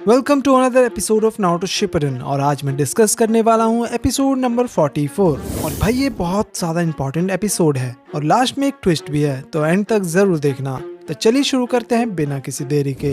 Welcome to another episode of Naruto Shippuden और आज मैं डिस्कस करने वाला हूँ एपिसोड नंबर 44। और भाई ये बहुत ज्यादा इंपॉर्टेंट एपिसोड है और लास्ट में एक ट्विस्ट भी है, तो एंड तक जरूर देखना। तो चलिए शुरू करते हैं बिना किसी देरी के।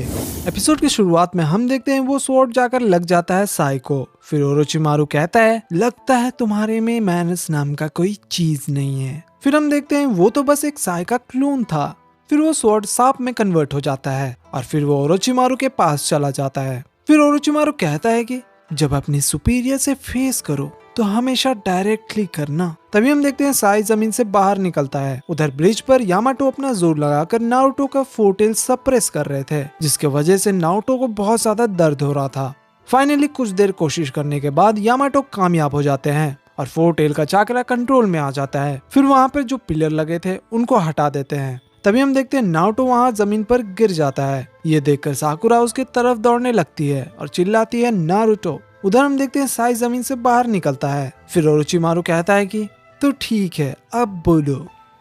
एपिसोड की शुरुआत में हम देखते हैं वो स्वॉर्ड जाकर लग जाता है साई को। फिर ओरोचिमारू कहता है लगता है तुम्हारे में मैनर्स नाम का कोई चीज नहीं है। फिर हम देखते हैं वो तो बस एक साई का क्लोन था। फिर वो स्वॉर्ड सांप में कन्वर्ट हो जाता है और फिर वो ओरोचिमारू के पास चला जाता है। फिर ओरोचिमारू कहता है कि जब अपने सुपीरियर से फेस करो तो हमेशा डायरेक्टली करना। तभी हम देखते हैं साई जमीन से बाहर निकलता है। उधर ब्रिज पर यामाटो अपना जोर लगाकर नारुतो का फोर्टेल सप्रेस कर रहे थे, जिसके वजह से नारुतो को बहुत ज्यादा दर्द हो रहा था। फाइनली कुछ देर कोशिश करने के बाद यामाटो कामयाब हो जाते हैं और फोर्टेल का चाकरा कंट्रोल में आ जाता है। फिर वहाँ पर जो पिलर लगे थे उनको हटा देते हैं। तभी हम देखते हैं नारुतो वहाँ जमीन पर गिर जाता है। ये देखकर साकुरा उसके तरफ दौड़ने लगती है और चिल्लाती है नारुतो। उधर हम देखते हैं साई जमीन से बाहर निकलता है। फिर ओरोचिमारू कहता है कि तो ठीक है अब बोलो।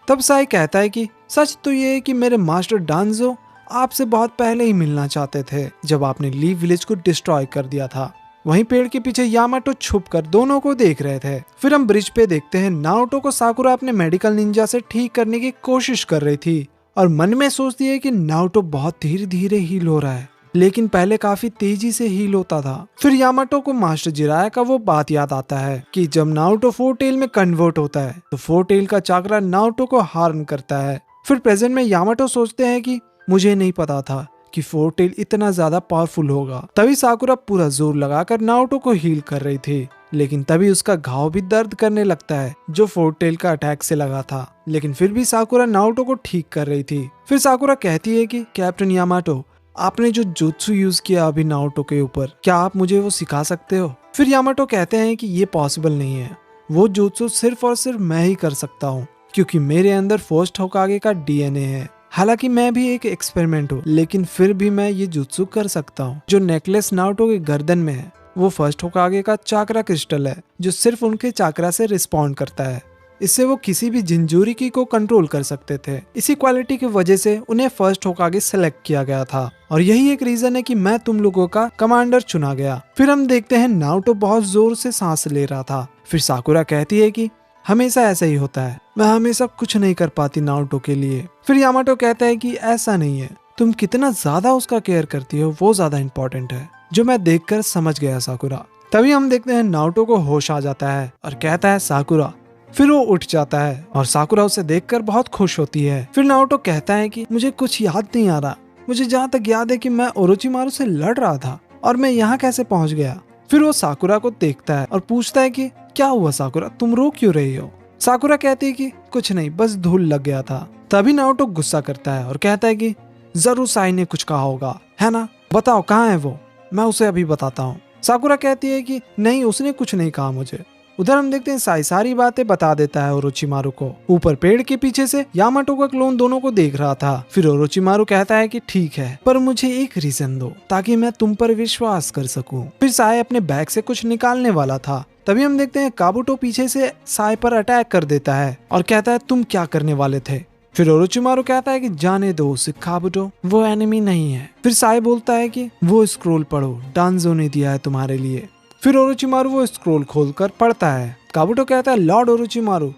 तब साई कहता है कि सच तो ये है कि मेरे मास्टर डांजो आपसे बहुत पहले ही मिलना चाहते थे, जब आपने लीफ विलेज को डिस्ट्रॉय कर दिया था। वहीं पेड़ के पीछे यामाटो छुपकर दोनों को देख रहे थे। फिर हम ब्रिज पे देखते हैं नारुतो को साकुरा अपने मेडिकल निंजा से ठीक करने की कोशिश कर रही थी और मन में सोचती है कि नारुतो बहुत धीरे धीरे हील हो रहा है, लेकिन पहले काफी तेजी से हील होता था। फिर यामाटो को मास्टर जिराया का वो बात याद आता है कि जब नारुतो फोर्टेल में कन्वर्ट होता है तो फोर्टेल का चाकरा नारुतो को हार्म करता है। फिर प्रेजेंट में यामाटो सोचते हैं कि मुझे नहीं पता था कि फोर्टेल इतना ज्यादा पावरफुल होगा। तभी साकुरा पूरा जोर लगाकर नारुतो को हील कर रही थी, लेकिन तभी उसका घाव भी दर्द करने लगता है जो फोर्टेल का अटैक से लगा था। लेकिन फिर भी साकुरा नारुतो को ठीक कर रही थी। फिर साकुरा कहती है कि कैप्टन यामाटो आपने जो जुत्सु यूज किया अभी नारुतो के ऊपर, क्या आप मुझे वो सिखा सकते हो? फिर यामाटो कहते हैं कि ये पॉसिबल नहीं है, वो जुत्सु सिर्फ और सिर्फ मैं ही कर सकता हूँ, क्योंकि मेरे अंदर फर्स्ट होकागे का डीएनए है। हालांकि मैं भी एक एक्सपेरिमेंट हूँ, लेकिन फिर भी मैं ये जुत्सु कर सकता हूँ। जो नेकलेस नारुतो के गर्दन में है वो फर्स्ट होकागे का चाकरा क्रिस्टल है, जो सिर्फ उनके चाकरा से रिस्पॉन्ड करता है। इससे वो किसी भी जिंजूरिकी को कंट्रोल कर सकते थे। इसी क्वालिटी की वजह से उन्हें फर्स्ट होकागे सेलेक्ट किया गया था और यही एक रीजन है कि मैं तुम लोगों का कमांडर चुना गया। फिर हम देखते हैं नारुतो बहुत जोर से सांस ले रहा था। फिर साकुरा कहती है कि हमेशा ऐसा ही होता है, मैं हमेशा कुछ नहीं कर पाती नारुतो के लिए। फिर यामाटो कहता है कि ऐसा नहीं है, तुम कितना ज्यादा उसका केयर करती हो वो ज्यादा इम्पोर्टेंट है, जो मैं देखकर समझ गया साकुरा। तभी हम देखते हैं नारुतो को होश आ जाता है और कहता है साकुरा। फिर वो उठ जाता है और साकुरा उसे देखकर बहुत खुश होती है। फिर नारुतो कहता है कि मुझे कुछ याद नहीं आ रहा, मुझे जहाँ तक याद है कि मैं ओरोचिमारू से लड़ रहा था और मैं यहाँ कैसे पहुँच गया। फिर वो साकुरा को देखता है और पूछता है कि क्या हुआ साकुरा, तुम रो क्यों रही हो? साकुरा कहती है कि कुछ नहीं, बस धूल लग गया था। तभी नारुतो गुस्सा करता है और कहता है कि जरूर साई ने कुछ कहा होगा, है ना? बताओ कहाँ है वो, मैं उसे अभी बताता हूँ। साकुरा कहती है कि नहीं, उसने कुछ नहीं कहा मुझे। उधर हम देखते हैं साई सारी बातें बता देता है ओरोचिमारू को। ऊपर पेड़ के पीछे से यामाटो का क्लोन दोनों को देख रहा था। फिर ओरोचिमारू कहता है कि ठीक है, पर मुझे एक रीजन दो ताकि मैं तुम पर विश्वास कर सकूं। फिर साई अपने बैग से कुछ निकालने वाला था। तभी हम देखते हैं काबुटो पीछे से साई पर अटैक कर देता है और कहता है तुम क्या करने वाले थे? फिर ओरोचिमारू कहता है कि जाने दो उसे काबुटो, वो एनिमी नहीं है। फिर साई बोलता है कि वो स्क्रोल पढ़ो, डांजो ने दिया है तुम्हारे लिए। फिर ओरोचिमारू वो स्क्रोल खोलकर पढ़ता है। काबुटो कहता है लॉर्ड ओरोचिमारू,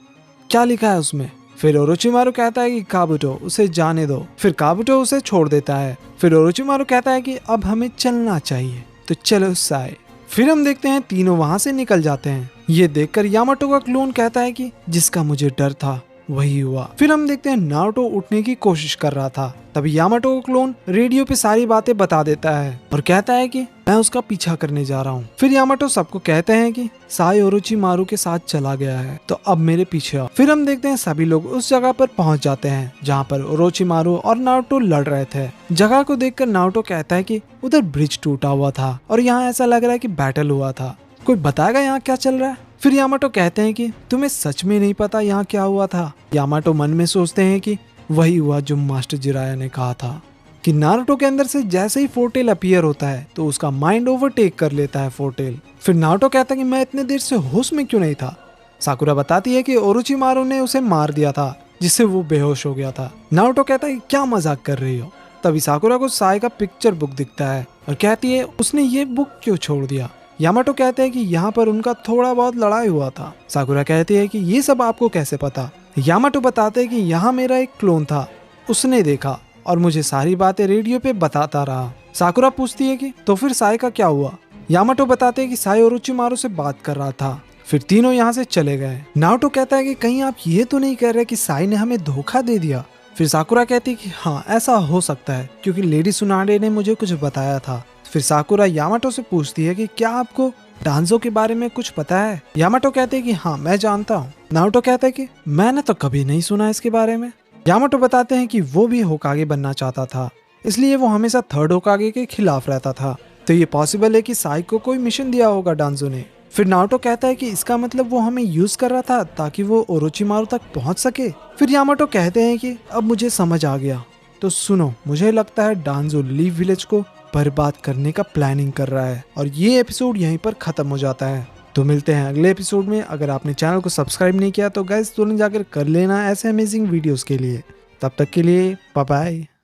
क्या लिखा है उसमें? फिर ओरोचिमारू कहता है कि काबुटो उसे जाने दो। फिर काबुटो उसे छोड़ देता है। फिर ओरोचिमारू कहता है कि अब हमें चलना चाहिए, तो चलो साई। फिर हम देखते हैं तीनों वहां से निकल जाते हैं। ये देखकर यामाटो का क्लोन कहता है कि जिसका मुझे डर था वही हुआ। फिर हम देखते हैं नारुतो उठने की कोशिश कर रहा था। तभी यामाटो का क्लोन रेडियो पे सारी बातें बता देता है और कहता है कि मैं उसका पीछा करने जा रहा हूँ। फिर यामाटो सबको कहते हैं कि साई ओरोचिमारू के साथ चला गया है, तो अब मेरे पीछे आओ। फिर हम देखते हैं सभी लोग उस जगह पर पहुंच जाते हैं जहाँ पर ओरोचिमारू और नारुतो लड़ रहे थे। जगह को देखकर नारुतो कहता है कि उधर ब्रिज टूटा हुआ था और यहाँ ऐसा लग रहा है कि बैटल हुआ था, कोई बताएगा यहाँ क्या चल रहा है? फिर यामाटो कहते हैं कि तुम्हें सच में नहीं पता यहाँ क्या हुआ था? यामाटो मन में सोचते हैं कि वही हुआ जो मास्टर जिराया ने कहा था कि नारुतो के अंदर से जैसे ही फोर्टेल अपीयर होता है तो उसका माइंड ओवरटेक कर लेता है फोर्टेल। फिर नारुतो कहता है कि मैं इतने देर से होश में क्यों नहीं था? साकुरा बताती है कि ओरोचिमारू ने उसे मार दिया था जिससे वो बेहोश हो गया था। नारुतो कहता है कि क्या मजाक कर रही हो? तभी साकुरा को साई का पिक्चर बुक दिखता है और कहती है उसने ये बुक क्यों छोड़ दिया। यामाटो कहते हैं कि यहाँ पर उनका थोड़ा बहुत लड़ाई हुआ था। साकुरा कहती है कि ये सब आपको कैसे पता। यामाटो बताते हैं कि यहाँ मेरा एक क्लोन था, उसने देखा और मुझे सारी बातें रेडियो पे बताता रहा। साकुरा पूछती है कि तो फिर साई का क्या हुआ। यामाटो बताते हैं कि साई ओरोचिमारू से बात कर रहा था। फिर तीनों यहाँ से चले गए। नारुतो कहता है कि कहीं आप ये तो नहीं कह रहे कि साई ने हमें धोखा दे दिया। फिर साकुरा कहती है कि हाँ ऐसा हो सकता है क्योंकि लेडी सुनाडे ने मुझे कुछ बताया था। फिर साकुरा यामाटो से पूछती है कि क्या आपको डांजो के बारे में कुछ पता है। यामाटो कहते हैं कि हाँ मैं जानता हूँ। नारुतो कहता है कि मैंने तो कभी नहीं सुना इसके बारे में। यामाटो बताते हैं कि वो भी होकागे बनना चाहता था, इसलिए वो हमेशा थर्ड होकागे के खिलाफ रहता था। तो ये पॉसिबल है कि साई को कोई मिशन दिया होगा डांजो ने। फिर नारुतो कहता है कि इसका मतलब वो हमें यूज कर रहा था ताकि वो ओरोचिमारू तक पहुंच सके। फिर यामाटो कहते हैं कि अब मुझे समझ आ गया। तो सुनो, मुझे लगता है डांजो लीफ विलेज को बर्बाद करने का प्लानिंग कर रहा है। और ये एपिसोड यहीं पर खत्म हो जाता है। तो मिलते हैं अगले एपिसोड में। अगर आपने चैनल को सब्सक्राइब नहीं किया तो गाइस तुरंत जाकर कर लेना ऐसे अमेजिंग वीडियोस के लिए। तब तक के लिए बाय बाय।